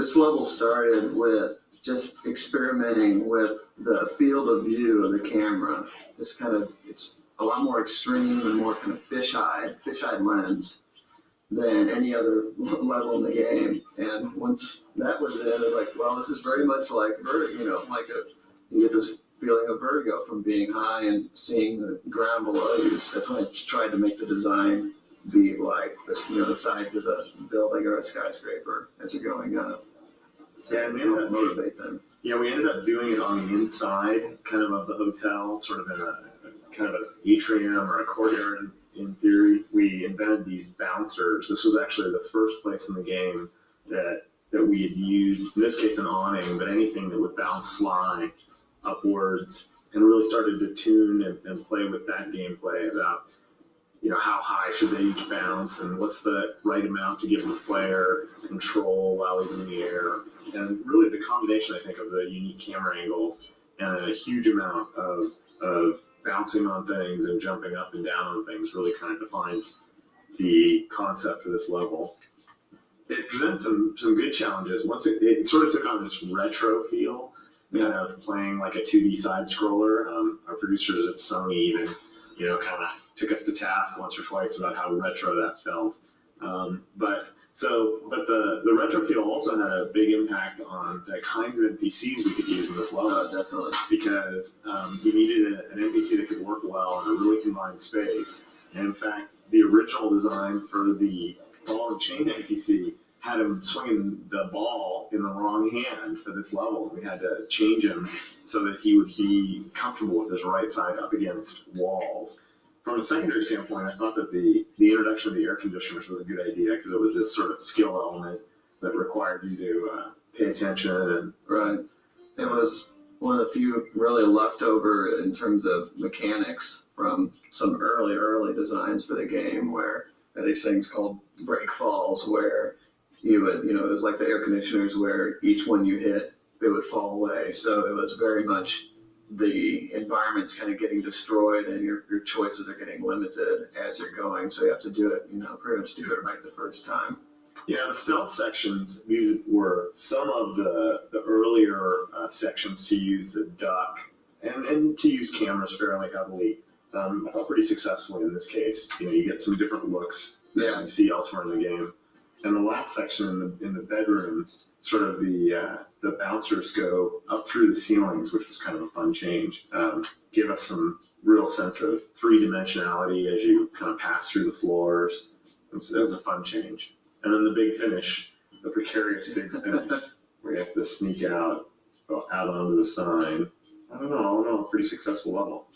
this level started with just experimenting with the field of view of the camera. This kind of, it's a lot more extreme and more kind of fisheye lens than any other level in the game. And once that was it, I was like, well, this is very much like Vertigo, you get this feeling of vertigo from being high and seeing the ground below you. So that's when I tried to make the design be like this, the sides of a building or a skyscraper as you're going up. Yeah, and we ended up motivate them. Yeah, we ended up doing it on the inside, kind of the hotel, sort of in a kind of an atrium or a courtyard. In theory, we invented these bouncers. This was actually the first place in the game that we had used, in this case, an awning, but anything that would bounce slide upwards, and really started to tune and play with that gameplay about, how high should they each bounce and what's the right amount to give the player control while he's in the air. And really the combination, I think, of the unique camera angles and a huge amount of bouncing on things and jumping up and down on things really kind of defines the concept for this level. It presents some good challenges. Once it sort of took on this retro feel, kind of playing like a 2D side scroller. Our producers at Sony even, kind of took us to task once or twice about how retro that felt. But the retro feel also had a big impact on the kinds of NPCs we could use in this level. Definitely. Because you needed an NPC that could work well in a really confined space. And in fact, the original design for the ball and chain NPC had him swinging the ball in the wrong hand for this level. We had to change him so that he would be comfortable with his right side up against walls. From a secondary standpoint, I thought that the introduction of the air conditioners was a good idea because it was this sort of skill element that required you to pay attention. And right. It was one of the few really leftover in terms of mechanics from some early designs for the game where there are these things called break falls where you would, it was like the air conditioners where each one you hit, it would fall away. So it was very much the environment's kind of getting destroyed and your choices are getting limited as you're going. So you have to do it, pretty much do it right the first time. Yeah, the stealth sections, these were some of the earlier sections to use the duck and to use cameras fairly heavily. I thought pretty successfully in this case. You get some different looks that you see elsewhere in the game. And the last section in the bedrooms, sort of the bouncers go up through the ceilings, which was kind of a fun change. Give us some real sense of three-dimensionality as you kind of pass through the floors. That was a fun change. And then the big finish, the precarious big finish, where you have to sneak out onto the sign. I don't know, pretty successful level.